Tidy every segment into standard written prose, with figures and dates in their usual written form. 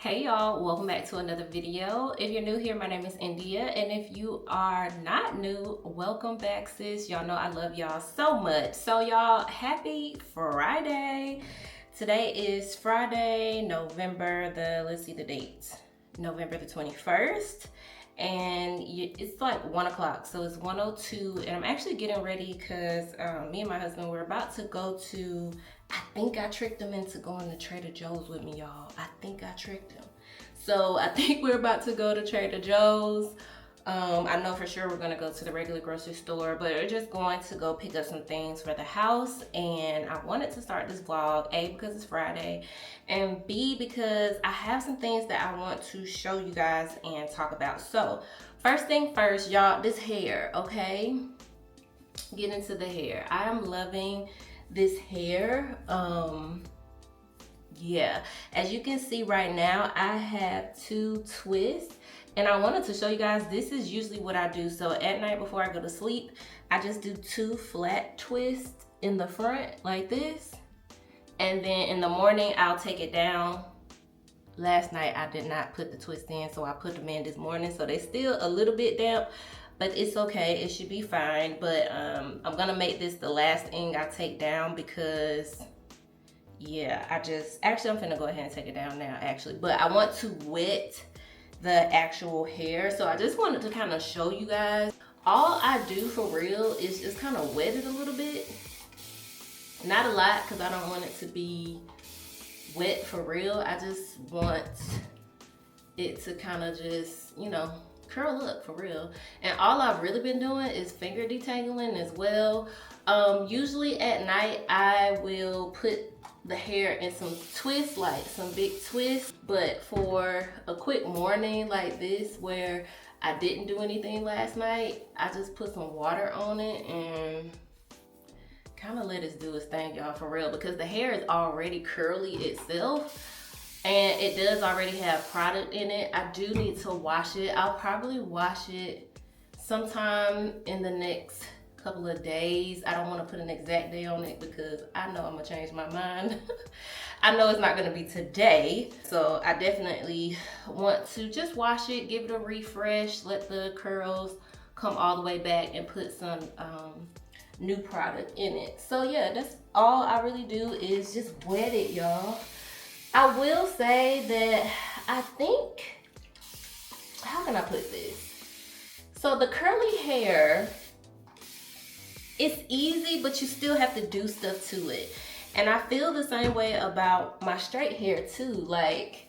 Hey y'all, welcome back to another video. If you're new here, my name is India, and if you are not new, welcome back, sis. Y'all know I love y'all so much. So y'all, happy Friday. Today is Friday, November the, let's see the dates, November the 21st. And it's like 1 o'clock, so it's 1:02, and I'm actually getting ready because me and my husband, we're about to go to, I think I tricked him into going to Trader Joe's with me, y'all. I think I tricked him. So I think we're about to go to Trader Joe's. I know for sure we're gonna go to the regular grocery store, but we're just going to go pick up some things for the house. And I wanted to start this vlog, A, because it's Friday, and B, because I have some things that I want to show you guys and talk about. So first thing first, y'all, this hair, okay? Get into the hair. I am loving this hair. Yeah, as you can see right now, I have 2 twists. And I wanted to show you guys, this is usually what I do. So at night before I go to sleep, I just do 2 flat twists in the front like this. And then in the morning, I'll take it down. Last night, I did not put the twist in, so I put them in this morning. So they still a little bit damp, but it's okay, it should be fine. But I'm gonna make this the last thing I take down because, yeah, actually I'm finna go ahead and take it down now actually. But I want to wet the actual hair, so I just wanted to kind of show you guys. All I do for real is just kind of wet it a little bit, not a lot, because I don't want it to be wet for real. I just want it to kind of just, you know, curl up for real. And all I've really been doing is finger detangling as well. Usually at night I will put the hair in some twists, like some big twists, but for a quick morning like this where I didn't do anything last night, I just put some water on it and kind of let it do its thing, y'all, for real, because the hair is already curly itself and it does already have product in it. I do need to wash it. I'll probably wash it sometime in the next couple of days. I don't want to put an exact day on it because I know I'm gonna change my mind. I know it's not gonna be today, so I definitely want to just wash it, give it a refresh, let the curls come all the way back, and put some new product in it. So yeah, that's all I really do is just wet it, y'all. I will say that I think, how can I put this? So the curly hair, it's easy, but you still have to do stuff to it. And I feel the same way about my straight hair too. Like,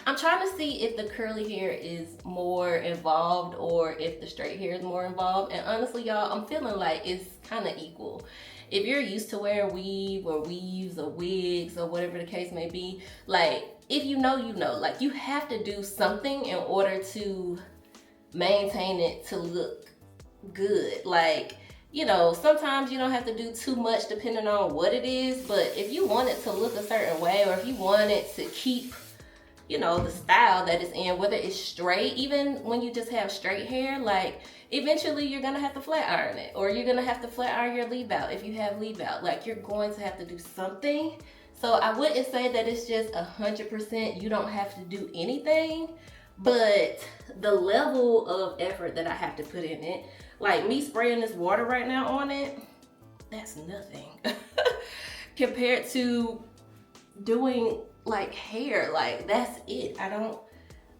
I'm trying to see if the curly hair is more involved or if the straight hair is more involved. And honestly, y'all, I'm feeling like it's kind of equal. If you're used to wearing weave or weaves or wigs or whatever the case may be, like, if you know, you know. Like, you have to do something in order to maintain it to look good. Like, you know, sometimes you don't have to do too much depending on what it is, but if you want it to look a certain way, or if you want it to keep, you know, the style that it's in, whether it's straight, even when you just have straight hair, like, eventually you're gonna have to flat iron it, or you're gonna have to flat iron your leave out if you have leave out. Like, you're going to have to do something. So I wouldn't say that it's just 100%, you don't have to do anything, but the level of effort that I have to put in it, like me spraying this water right now on it, that's nothing compared to doing like hair. Like, that's it. I don't,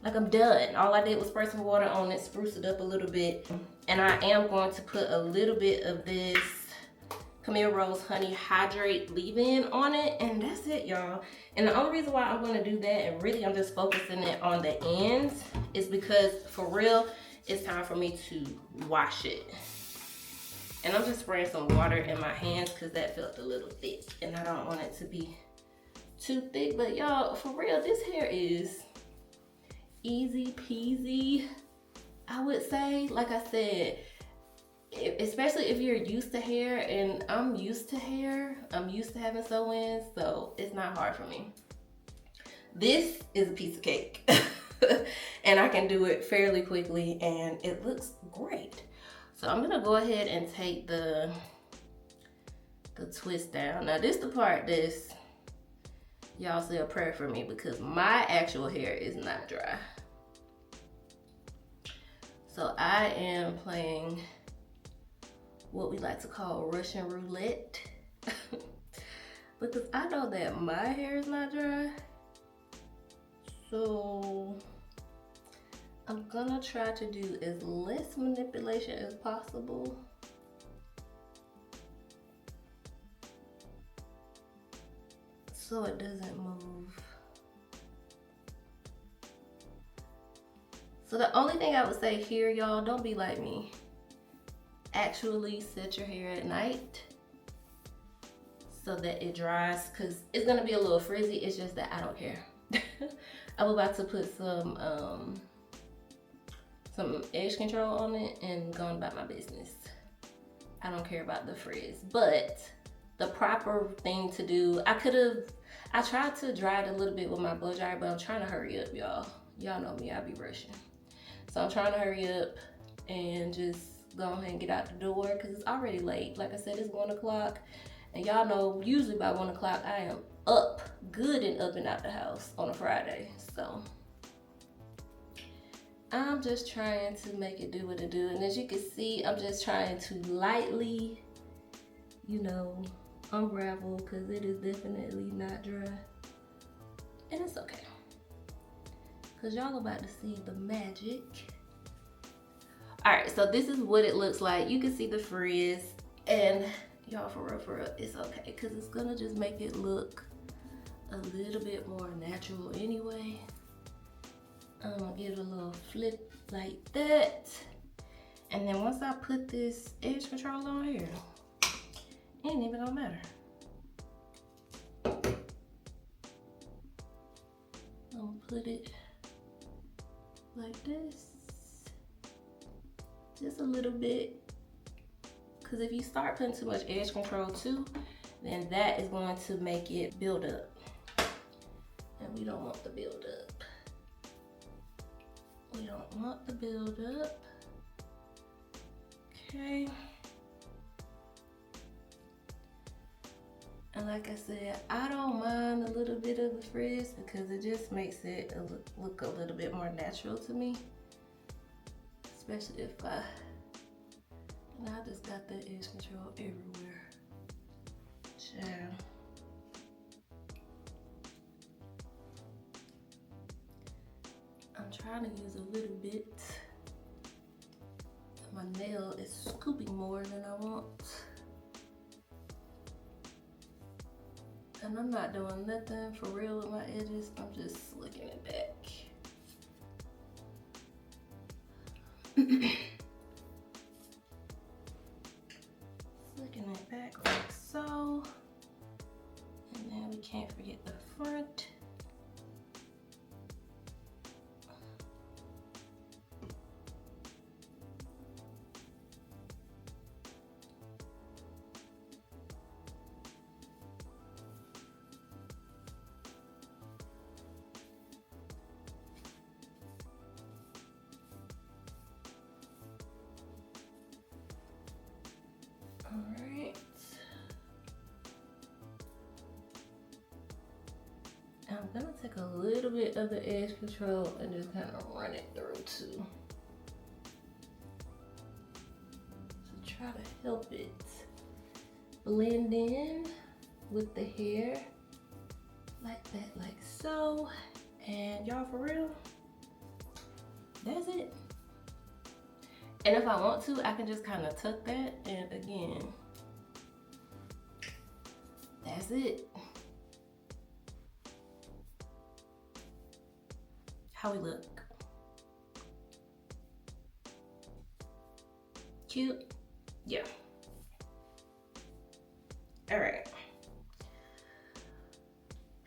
like, I'm done. All I did was spray some water on it, spruce it up a little bit. And I am going to put a little bit of this Camille Rose Honey Hydrate leave-in on it, and that's it, y'all. And the only reason why I'm gonna do that, and really I'm just focusing it on the ends, is because for real, it's time for me to wash it. And I'm just spraying some water in my hands because that felt a little thick and I don't want it to be too thick. But y'all, for real, this hair is easy peasy, I would say. Like I said, especially if you're used to hair, and I'm used to hair, I'm used to having sew-ins, so it's not hard for me. This is a piece of cake. And I can do it fairly quickly and it looks great. So I'm gonna go ahead and take the twist down. Now this the part that's, y'all say a prayer for me because my actual hair is not dry. So I am playing what we like to call Russian roulette. Because I know that my hair is not dry. So I'm gonna try to do as less manipulation as possible. So it doesn't move. So the only thing I would say here, y'all, don't be like me. Actually set your hair at night so that it dries, because it's gonna be a little frizzy. It's just that I don't care. I'm about to put some edge control on it and go about my business. I don't care about the frizz, but the proper thing to do, I tried to dry it a little bit with my blow dryer, but I'm trying to hurry up, y'all. Y'all know me, I be rushing. So I'm trying to hurry up and just go ahead and get out the door because it's already late. Like I said, it's 1 o'clock. And y'all know, usually by 1 o'clock, I am up, good and up and out the house on a Friday. So I'm just trying to make it do what it do. And as you can see, I'm just trying to lightly, you know, unravel because it is definitely not dry. And it's okay. Because y'all about to see the magic. All right, so this is what it looks like. You can see the frizz, and y'all, for real, it's okay because it's gonna just make it look a little bit more natural anyway. I'm gonna give it a little flip like that. And then once I put this edge control on here, it ain't even gonna matter. I'm gonna put it like this. Just a little bit, because if you start putting too much edge control too, then that is going to make it build up, and we don't want the build up. We don't want the build up. Okay. And like I said, I don't mind a little bit of the frizz because it just makes it look a little bit more natural to me. Especially if I just got that edge control everywhere. Child. I'm trying to use a little bit. My nail is scooping more than I want. And I'm not doing nothing for real with my edges. I'm just slicking it back. Slicking it back like so. And then we can't forget the front. Alright. I'm gonna take a little bit of the edge control and just kind of run it through too. So try to help it blend in with the hair like that, like so. And y'all, for real, that's it. And if I want to, I can just kind of tuck that, and again, that's it. How we look? Cute? Yeah. All right.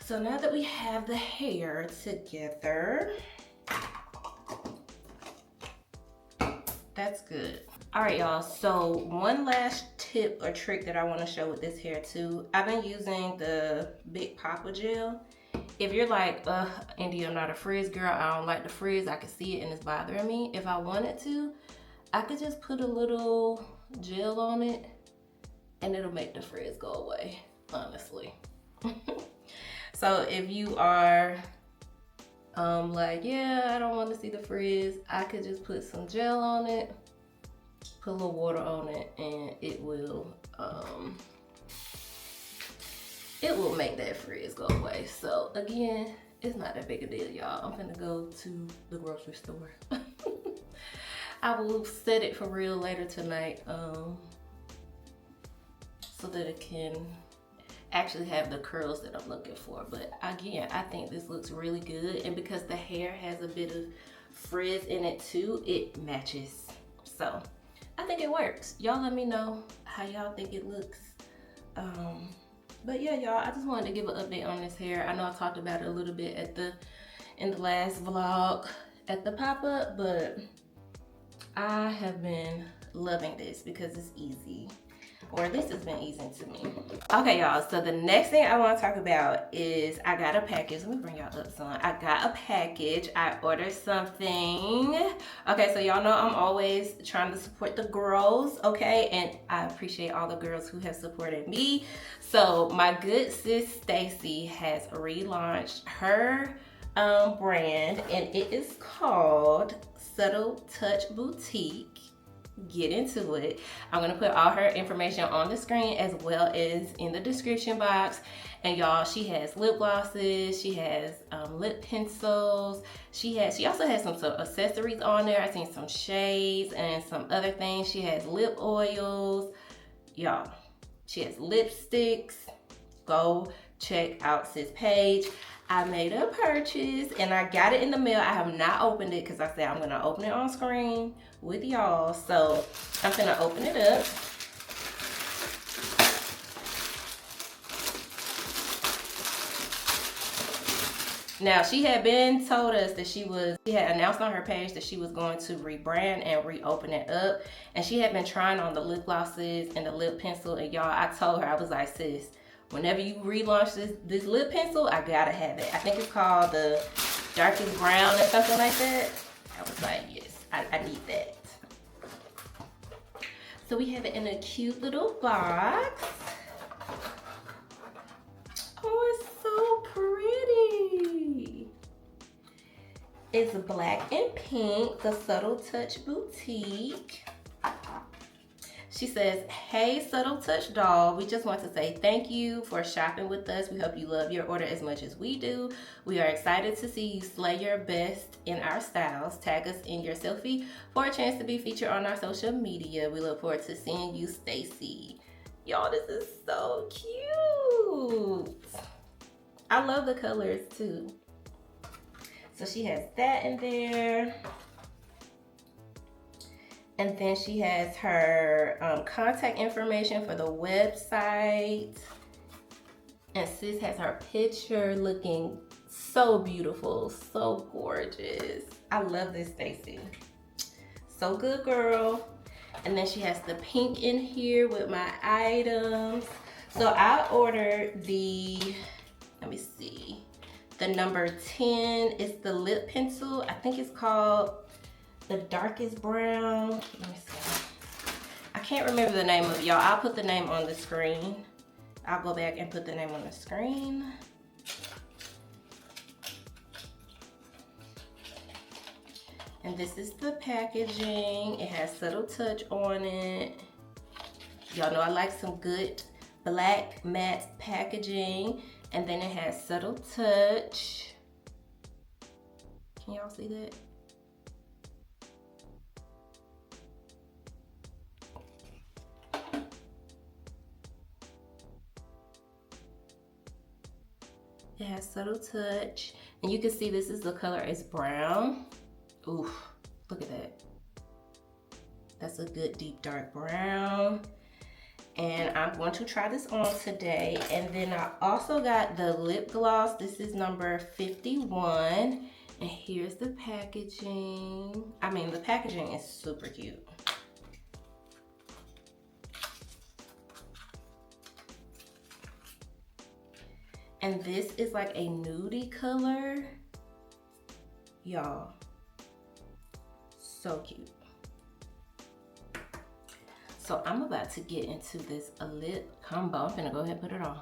So now that we have the hair together, that's good. All right, y'all, so one last tip or trick that I want to show with this hair too. I've been using the Big Papa gel. If you're like, India, I'm not a frizz girl, I don't like the frizz, I can see it and it's bothering me. If I wanted to, I could just put a little gel on it and it'll make the frizz go away, honestly. So if you are like, yeah, I don't want to see the frizz, I could just put some gel on it, put a little water on it, and it will make that frizz go away. So again, it's not that big a deal, y'all. I'm gonna go to the grocery store. I will set it for real later tonight, so that it can actually have the curls that I'm looking for. But again, I think this looks really good, and because the hair has a bit of frizz in it too, it matches. So I think it works. Y'all let me know how y'all think it looks. But yeah, y'all, I just wanted to give an update on this hair. I know I talked about it a little bit in the last vlog at the pop-up, but I have been loving this because it's easy, or at least it's been easy to me. Okay, y'all, so the next thing I want to talk about is I got a package. Let me bring y'all up some. I got a package. I ordered something. Okay, so y'all know I'm always trying to support the girls, okay? And I appreciate all the girls who have supported me. So my good sis Stacy has relaunched her brand, and it is called Subtle Touch Boutique. Get into it. I'm gonna put all her information on the screen as well as in the description box. And y'all, she has lip glosses, she has lip pencils, she also has some accessories on there. I seen some shades and some other things. She has lip oils, y'all. She has lipsticks. Go check out sis page. I made a purchase and I got it in the mail. I have not opened it because I said I'm gonna open it on screen with y'all. So I'm gonna open it up. Now, she had been told us that she had announced on her page that she was going to rebrand and reopen it up. And she had been trying on the lip glosses and the lip pencil. And y'all, I told her, I was like, sis, whenever you relaunch this lip pencil, I gotta have it. I think it's called the Darkest Brown or something like that. I was like, yes, I need that. So we have it in a cute little box. Oh, it's so pretty. It's black and pink, the Subtle Touch Boutique. She says, hey, Subtle Touch doll, we just want to say thank you for shopping with us. We hope you love your order as much as we do. We are excited to see you slay your best in our styles. Tag us in your selfie for a chance to be featured on our social media. We look forward to seeing you, Stacy. Y'all, this is so cute. I love the colors too. So she has that in there. And then she has her contact information for the website. And sis has her picture looking so beautiful, so gorgeous. I love this, Stacy. So good, girl. And then she has the pink in here with my items. So I ordered let me see, the number 10 is the lip pencil. I think it's called the Darkest Brown. Let me see. I can't remember the name of it, y'all. I'll put the name on the screen. I'll go back and put the name on the screen. And this is the packaging. It has Subtle Touch on it. Y'all know I like some good black matte packaging. And then it has Subtle Touch. Can y'all see that? It has Subtle Touch, and you can see this is the color is brown. Ooh, look at that. That's a good deep dark brown. And I'm going to try this on today. And then I also got the lip gloss. This is number 51. And here's the packaging. I mean, the packaging is super cute. And this is like a nudie color. Y'all, so cute. So I'm about to get into this lip combo. I'm gonna go ahead and put it on.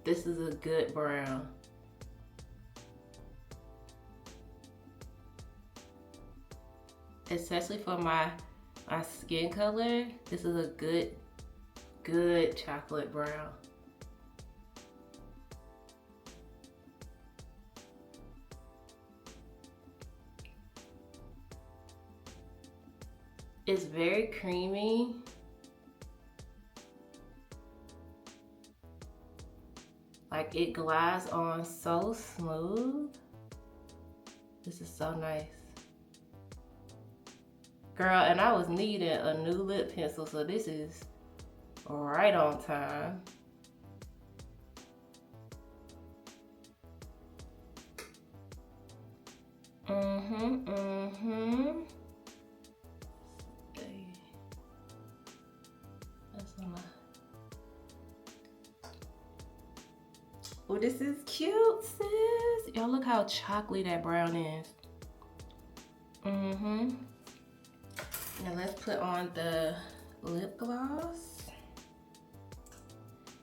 This is a good brown. Especially for my skin color, this is a good chocolate brown. It's very creamy. Like, it glides on so smooth. This is so nice. Girl, and I was needing a new lip pencil, so this is right on time. That's on my... Oh, this is cute, sis. Y'all look how chocolatey that brown is. Now let's put on the lip gloss.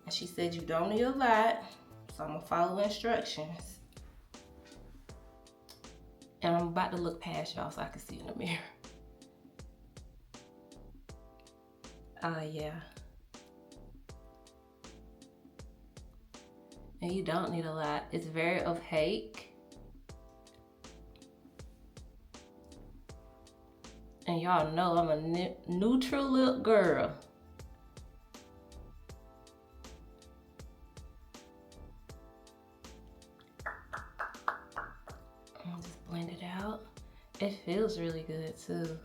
And she said you don't need a lot, so I'm gonna follow instructions. And I'm about to look past y'all so I can see in the mirror. Yeah. And you don't need a lot. It's very opaque. And y'all know I'm a neutral lip girl. I'll just blend it out. It feels really good too.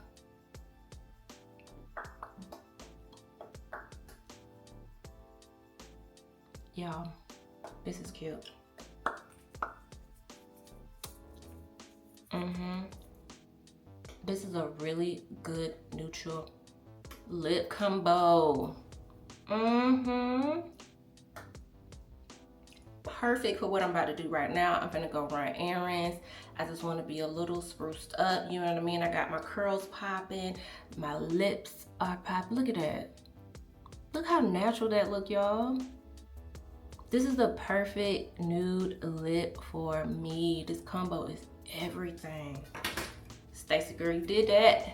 Y'all, this is cute. This is a really good neutral lip combo. Perfect for what I'm about to do right now. I'm gonna go run errands. I just want to be a little spruced up, you know what I mean? I got my curls popping, my lips are popping. Look at that. Look how natural that look, y'all. This is the perfect nude lip for me. This combo is everything. Stacey girl, you did that.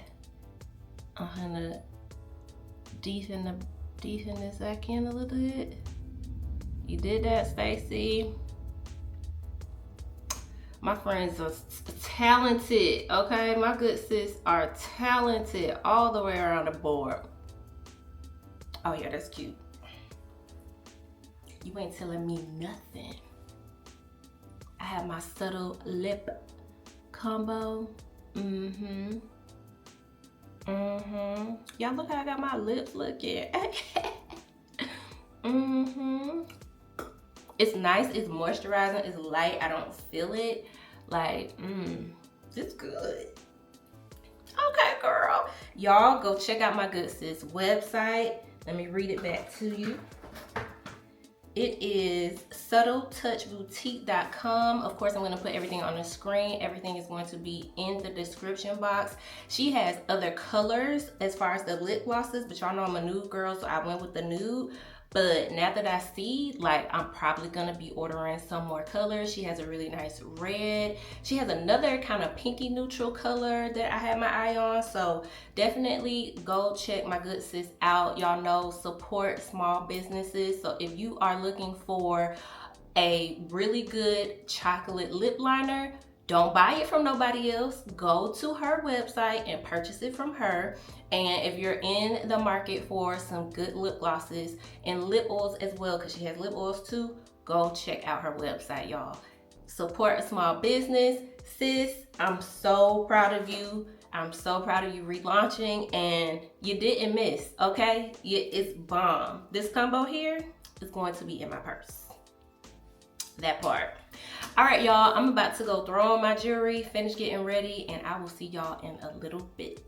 I'm gonna deepen this back in a little bit. You did that, Stacey. My friends are talented, okay? My good sis are talented all the way around the board. Oh yeah, that's cute. You ain't telling me nothing. I have my subtle lip combo. Y'all look how I got my lips looking. It's nice, it's moisturizing, it's light. I don't feel it. Like, it's good. Okay, girl. Y'all go check out my good sis website. Let me read it back to you. It is subtletouchboutique.com. Of course, I'm going to put everything on the screen. Everything is going to be in the description box. She has other colors as far as the lip glosses, but y'all know I'm a nude girl, so I went with the nude. But now that I see, like, I'm probably gonna be ordering some more colors. She has a really nice red. She has another kind of pinky neutral color that I had my eye on. So definitely go check my good sis out. Y'all know, support small businesses. So if you are looking for a really good chocolate lip liner, don't buy it from nobody else. Go to her website and purchase it from her. And if you're in the market for some good lip glosses and lip oils as well, because she has lip oils too, go check out her website, y'all. Support a small business. Sis, I'm so proud of you. I'm so proud of you relaunching, and you didn't miss, okay? It's bomb. This combo here is going to be in my purse. That part. All right, y'all, I'm about to go throw on my jewelry, finish getting ready, and I will see y'all in a little bit.